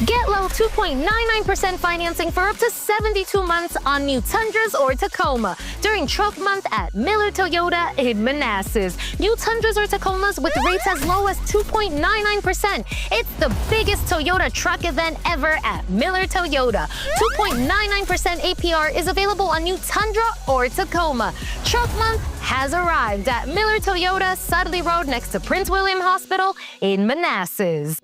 Get low 2.99% financing for up to 72 months on new Tundras or Tacoma during Truck Month at Miller Toyota in Manassas. New Tundras or Tacomas with rates as low as 2.99%. It's the biggest Toyota truck event ever at Miller Toyota. 2.99% APR is available on new Tundra or Tacoma. Truck Month has arrived at Miller Toyota, Sudley Road next to Prince William Hospital in Manassas.